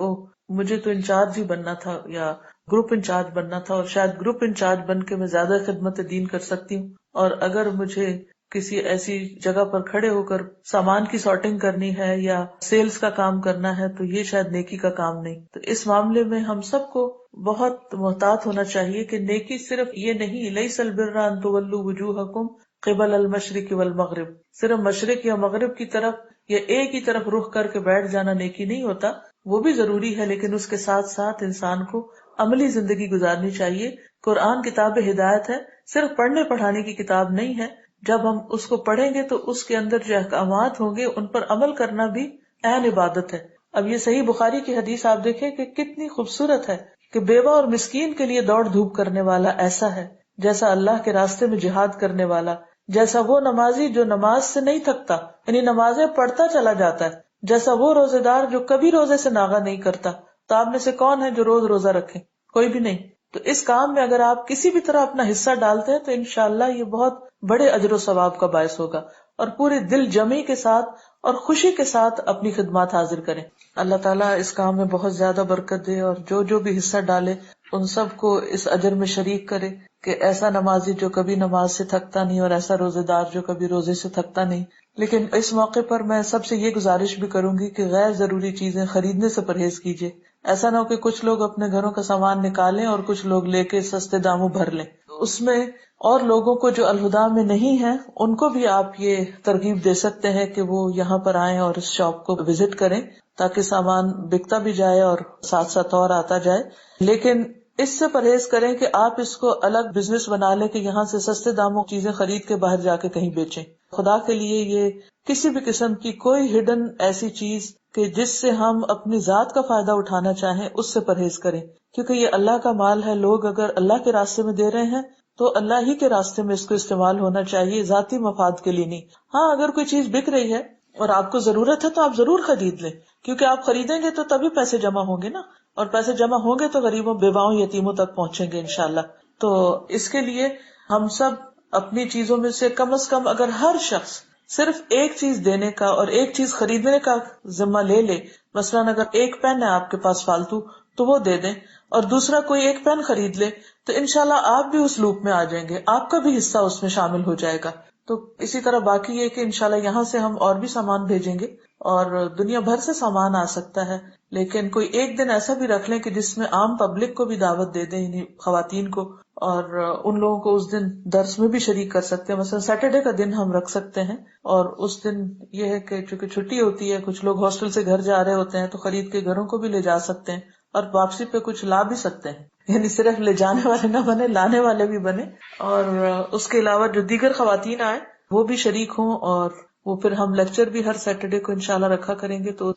مجھے تو انچارج ہی بننا تھا یا گروپ انچارج بننا تھا، اور شاید گروپ انچارج بن کے میں زیادہ خدمت دین کر سکتی ہوں، اور اگر مجھے کسی ایسی جگہ پر کھڑے ہو کر سامان کی سارٹنگ کرنی ہے یا سیلز کا کام کرنا ہے تو یہ شاید نیکی کا کام نہیں. تو اس معاملے میں ہم سب کو بہت محتاط ہونا چاہیے کہ نیکی صرف یہ نہیں، لیس البر ان تولوا وجوہکم قبل المشرق والمغرب، صرف مشرق یا مغرب کی طرف یا ایک ہی طرف رخ کر کے بیٹھ جانا نیکی نہیں ہوتا، وہ بھی ضروری ہے، لیکن اس کے ساتھ ساتھ انسان کو عملی زندگی گزارنی چاہیے۔ قرآن کتاب ہدایت ہے، صرف پڑھنے پڑھانے کی کتاب نہیں ہے۔ جب ہم اس کو پڑھیں گے تو اس کے اندر جو احکامات ہوں گے ان پر عمل کرنا بھی عین عبادت ہے۔ اب یہ صحیح بخاری کی حدیث آپ دیکھیں کہ کتنی خوبصورت ہے کہ بیوہ اور مسکین کے لیے دوڑ دھوپ کرنے والا ایسا ہے جیسا اللہ کے راستے میں جہاد کرنے والا، جیسا وہ نمازی جو نماز سے نہیں تھکتا، یعنی نمازیں پڑھتا چلا جاتا ہے، جیسا وہ روزے دار جو کبھی روزے سے ناغہ نہیں کرتا۔ تو آپ میں سے کون ہے جو روز روزہ رکھے؟ کوئی بھی نہیں۔ تو اس کام میں اگر آپ کسی بھی طرح اپنا حصہ ڈالتے ہیں تو انشاءاللہ یہ بہت بڑے اجر و ثواب کا باعث ہوگا، اور پورے دل جمی کے ساتھ اور خوشی کے ساتھ اپنی خدمات حاضر کریں۔ اللہ تعالیٰ اس کام میں بہت زیادہ برکت دے، اور جو بھی حصہ ڈالے ان سب کو اس اجر میں شریک کرے، کہ ایسا نمازی جو کبھی نماز سے تھکتا نہیں اور ایسا روزے دار جو کبھی روزے سے تھکتا نہیں۔ لیکن اس موقع پر میں سب سے یہ گزارش بھی کروں گی کہ غیر ضروری چیزیں خریدنے سے پرہیز کیجیے۔ ایسا نہ ہو کہ کچھ لوگ اپنے گھروں کا سامان نکالیں اور کچھ لوگ لے کے سستے داموں بھر لیں۔ اس میں اور لوگوں کو جو الہدا میں نہیں ہیں ان کو بھی آپ یہ ترغیب دے سکتے ہیں کہ وہ یہاں پر آئیں اور اس شاپ کو وزٹ کریں، تاکہ سامان بکتا بھی جائے اور ساتھ ساتھ اور آتا جائے۔ لیکن اس سے پرہیز کریں کہ آپ اس کو الگ بزنس بنا لیں کہ یہاں سے سستے داموں چیزیں خرید کے باہر جا کے کہیں بیچیں۔ خدا کے لیے یہ کسی بھی قسم کی کوئی ہڈن ایسی چیز کہ جس سے ہم اپنی ذات کا فائدہ اٹھانا چاہیں اس سے پرہیز کریں، کیونکہ یہ اللہ کا مال ہے۔ لوگ اگر اللہ کے راستے میں دے رہے ہیں تو اللہ ہی کے راستے میں اس کو استعمال ہونا چاہیے، ذاتی مفاد کے لیے نہیں۔ ہاں، اگر کوئی چیز بک رہی ہے اور آپ کو ضرورت ہے تو آپ ضرور خرید لیں، کیونکہ آپ خریدیں گے تو تبھی پیسے جمع ہوں گے نا، اور پیسے جمع ہوں گے تو غریبوں، بیواؤں، یتیموں تک پہنچیں گے انشاءاللہ۔ تو اس کے لیے ہم سب اپنی چیزوں میں سے کم از کم اگر ہر شخص صرف ایک چیز دینے کا اور ایک چیز خریدنے کا ذمہ لے لے، مثلاً اگر ایک پین ہے آپ کے پاس فالتو تو وہ دے دیں، اور دوسرا کوئی ایک پین خرید لے، تو انشاءاللہ آپ بھی اس لوپ میں آ جائیں گے، آپ کا بھی حصہ اس میں شامل ہو جائے گا۔ تو اسی طرح باقی یہ کہ انشاءاللہ یہاں سے ہم اور بھی سامان بھیجیں گے، اور دنیا بھر سے سامان آ سکتا ہے، لیکن کوئی ایک دن ایسا بھی رکھ لیں کہ جس میں عام پبلک کو بھی دعوت دے دیں، یعنی خواتین کو، اور ان لوگوں کو اس دن درس میں بھی شریک کر سکتے ہیں۔ مثلا سیٹرڈے کا دن ہم رکھ سکتے ہیں، اور اس دن یہ ہے کہ چونکہ چھٹی ہوتی ہے، کچھ لوگ ہاسٹل سے گھر جا رہے ہوتے ہیں تو خرید کے گھروں کو بھی لے جا سکتے ہیں، اور واپسی پہ کچھ لا بھی سکتے ہیں، یعنی صرف لے جانے والے نہ بنے، لانے والے بھی بنے۔ اور اس کے علاوہ جو دیگر خواتین آئے وہ بھی شریک ہوں، اور وہ پھر ہم لیکچر بھی ہر سیٹرڈے کو انشاءاللہ رکھا کریں گے، تو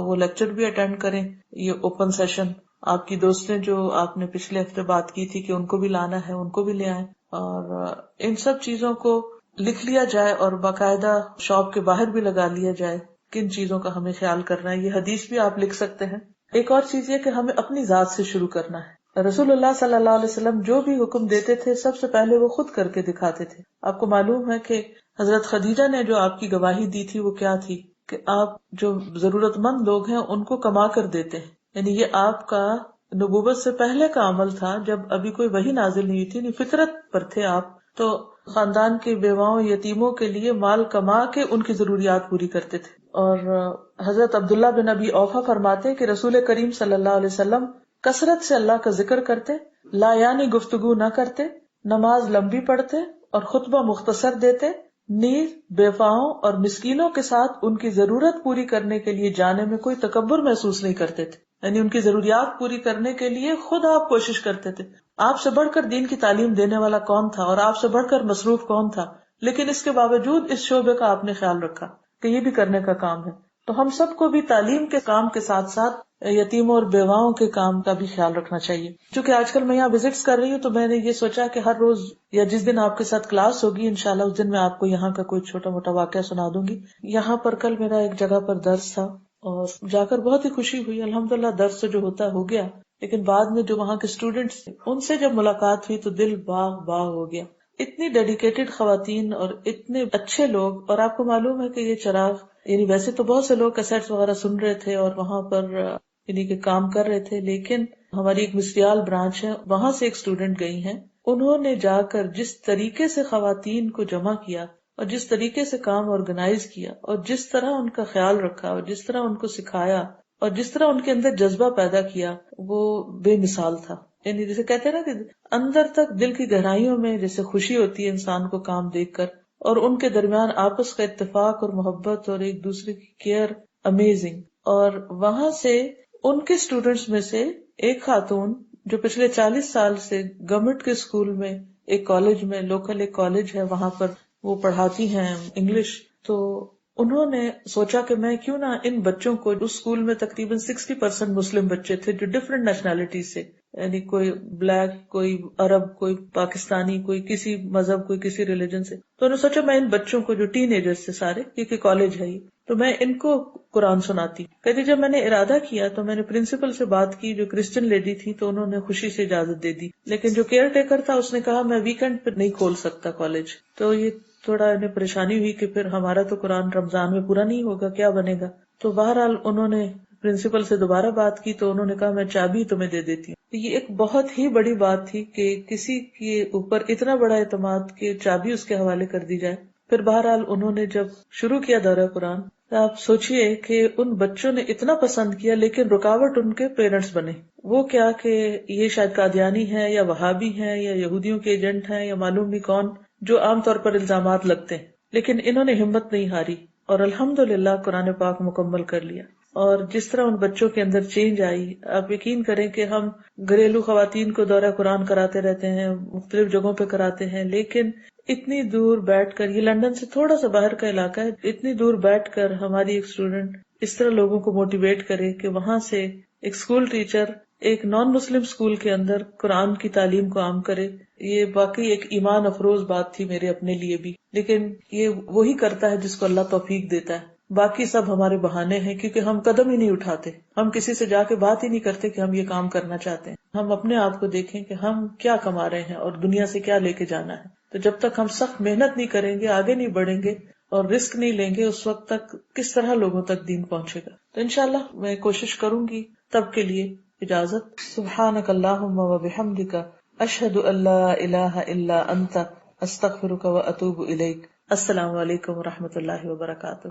وہ لیکچر بھی اٹینڈ کریں۔ یہ اوپن سیشن، آپ کی دوستیں جو آپ نے پچھلے ہفتے بات کی تھی کہ ان کو بھی لانا ہے، ان کو بھی لے آئیں، اور ان سب چیزوں کو لکھ لیا جائے اور باقاعدہ شاپ کے باہر بھی لگا لیا جائے کن چیزوں کا ہمیں خیال کرنا ہے۔ یہ حدیث بھی آپ لکھ سکتے ہیں۔ ایک اور چیز یہ کہ ہمیں اپنی ذات سے شروع کرنا ہے۔ رسول اللہ صلی اللہ علیہ وسلم جو بھی حکم دیتے تھے سب سے پہلے وہ خود کر کے دکھاتے تھے۔ آپ کو معلوم ہے کہ حضرت خدیجہ نے جو آپ کی گواہی دی تھی وہ کیا تھی، کہ آپ جو ضرورت مند لوگ ہیں ان کو کما کر دیتے ہیں، یعنی یہ آپ کا نبوت سے پہلے کا عمل تھا، جب ابھی کوئی وحی نازل نہیں ہوئی تھی، یعنی فطرت پر تھے آپ، تو خاندان کے بیواؤں یتیموں کے لیے مال کما کے ان کی ضروریات پوری کرتے تھے۔ اور حضرت عبداللہ بن ابی اوفا فرماتے کہ رسول کریم صلی اللہ علیہ وسلم کثرت سے اللہ کا ذکر کرتے، لا یعنی گفتگو نہ کرتے، نماز لمبی پڑھتے اور خطبہ مختصر دیتے، نیز بیواؤں اور مسکینوں کے ساتھ ان کی ضرورت پوری کرنے کے لیے جانے میں کوئی تکبر محسوس نہیں کرتے تھے، یعنی ان کی ضروریات پوری کرنے کے لیے خود آپ کوشش کرتے تھے۔ آپ سے بڑھ کر دین کی تعلیم دینے والا کون تھا، اور آپ سے بڑھ کر مصروف کون تھا، لیکن اس کے باوجود اس شعبے کا آپ نے خیال رکھا کہ یہ بھی کرنے کا کام ہے۔ تو ہم سب کو بھی تعلیم کے کام کے ساتھ ساتھ یتیموں اور بیواؤں کے کام کا بھی خیال رکھنا چاہیے۔ چونکہ آج کل میں یہاں وزٹس کر رہی ہوں تو میں نے یہ سوچا کہ ہر روز یا جس دن آپ کے ساتھ کلاس ہوگی انشاءاللہ اس دن میں آپ کو یہاں کا کوئی چھوٹا موٹا واقعہ سنا دوں گی۔ یہاں پر کل میرا ایک جگہ پر درس تھا اور جا کر بہت ہی خوشی ہوئی، الحمدللہ درس جو ہوتا ہو گیا، لیکن بعد میں جو وہاں کے اسٹوڈینٹس ان سے جب ملاقات ہوئی تو دل باغ باغ ہو گیا۔ اتنی ڈیڈیکیٹڈ خواتین اور اتنے اچھے لوگ، اور آپ کو معلوم ہے کہ یہ چراغ، یعنی ویسے تو بہت سے لوگ کیسٹس وغیرہ سن رہے تھے اور وہاں پر یعنی کہ کام کر رہے تھے، لیکن ہماری ایک مسریال برانچ ہے وہاں سے ایک اسٹوڈینٹ گئی ہیں، انہوں نے جا کر جس طریقے سے خواتین کو جمع کیا اور جس طریقے سے کام آرگنائز کیا اور جس طرح ان کا خیال رکھا اور جس طرح ان کو سکھایا، اور جس طرح ان کے اندر جذبہ پیدا کیا وہ بے مثال تھا. یعنی جیسے کہتے ہیں نا کہ اندر تک دل کی گہرائیوں میں جیسے خوشی ہوتی ہے انسان کو کام دیکھ کر، اور ان کے درمیان آپس کا اتفاق اور محبت اور ایک دوسرے کی کیئر امیزنگ. اور وہاں سے ان کے اسٹوڈینٹس میں سے ایک خاتون جو پچھلے 40 سال سے گورنمنٹ کے اسکول میں ایک کالج میں، لوکل ایک کالج ہے وہاں پر وہ پڑھاتی ہیں انگلش، تو انہوں نے سوچا کہ میں کیوں نہ ان بچوں کو، اس اسکول میں تقریباً 60% مسلم بچے تھے جو ڈفرینٹ نیشنلٹیز سے، یعنی کوئی بلیک، کوئی عرب، کوئی پاکستانی، کوئی کسی مذہب، کوئی کسی ریلیجن سے. تو انہوں نے سوچا میں ان بچوں کو جو ٹین ایجرز سے سارے، کیونکہ کالج ہے تو میں ان کو قرآن سناتی. کہتی جب میں نے ارادہ کیا تو میں نے پرنسپل سے بات کی جو کرسچن لیڈی تھی، تو انہوں نے خوشی سے اجازت دے دی، لیکن جو کیئر ٹیکر تھا اس نے کہا میں ویکینڈ پہ نہیں کھول سکتا کالج. تو یہ تھوڑا انہیں پریشانی ہوئی کہ پھر ہمارا تو قرآن رمضان میں پورا نہیں ہوگا، کیا بنے گا. تو بہرحال انہوں نے پرنسپل سے دوبارہ بات کی تو انہوں نے کہا میں چابی تمہیں دے دیتی ہوں. یہ ایک بہت ہی بڑی بات تھی کہ کسی کے اوپر اتنا بڑا اعتماد کہ چابی اس کے حوالے کر دی جائے. پھر بہرحال انہوں نے جب شروع کیا دورہ قرآن، تو آپ سوچئے کہ ان بچوں نے اتنا پسند کیا، لیکن رکاوٹ ان کے پیرنٹس بنے. وہ کیا کہ یہ شاید قادیانی ہے یا وہابی ہیں یا یہودیوں کے ایجنٹ ہیں یا معلوم نہیں کون، جو عام طور پر الزامات لگتے ہیں، لیکن انہوں نے ہمت نہیں ہاری اور الحمدللہ قرآن پاک مکمل کر لیا. اور جس طرح ان بچوں کے اندر چینج آئی، آپ یقین کریں کہ ہم گھریلو خواتین کو دورہ قرآن کراتے رہتے ہیں، مختلف جگہوں پہ کراتے ہیں، لیکن اتنی دور بیٹھ کر، یہ لندن سے تھوڑا سا باہر کا علاقہ ہے، اتنی دور بیٹھ کر ہماری ایک اسٹوڈنٹ اس طرح لوگوں کو موٹیویٹ کرے کہ وہاں سے ایک اسکول ٹیچر ایک نان مسلم اسکول کے اندر قرآن کی تعلیم کو عام کرے، یہ واقعی ایک ایمان افروز بات تھی میرے اپنے لیے بھی. لیکن یہ وہی کرتا ہے جس کو اللہ توفیق دیتا ہے. باقی سب ہمارے بہانے ہیں، کیونکہ ہم قدم ہی نہیں اٹھاتے، ہم کسی سے جا کے بات ہی نہیں کرتے کہ ہم یہ کام کرنا چاہتے ہیں. ہم اپنے آپ کو دیکھیں کہ ہم کیا کما رہے ہیں اور دنیا سے کیا لے کے جانا ہے. تو جب تک ہم سخت محنت نہیں کریں گے، آگے نہیں بڑھیں گے اور رسک نہیں لیں گے، اس وقت تک کس طرح لوگوں تک دین پہنچے گا. تو انشاءاللہ میں کوشش کروں گی. تب کے لیے اجازت. سبحانک اللہم و بحمدک، اشہد ان لا الہ الا انت، استغفرک و اتوب الیک. السلام علیکم و رحمۃ اللہ وبرکاتہ.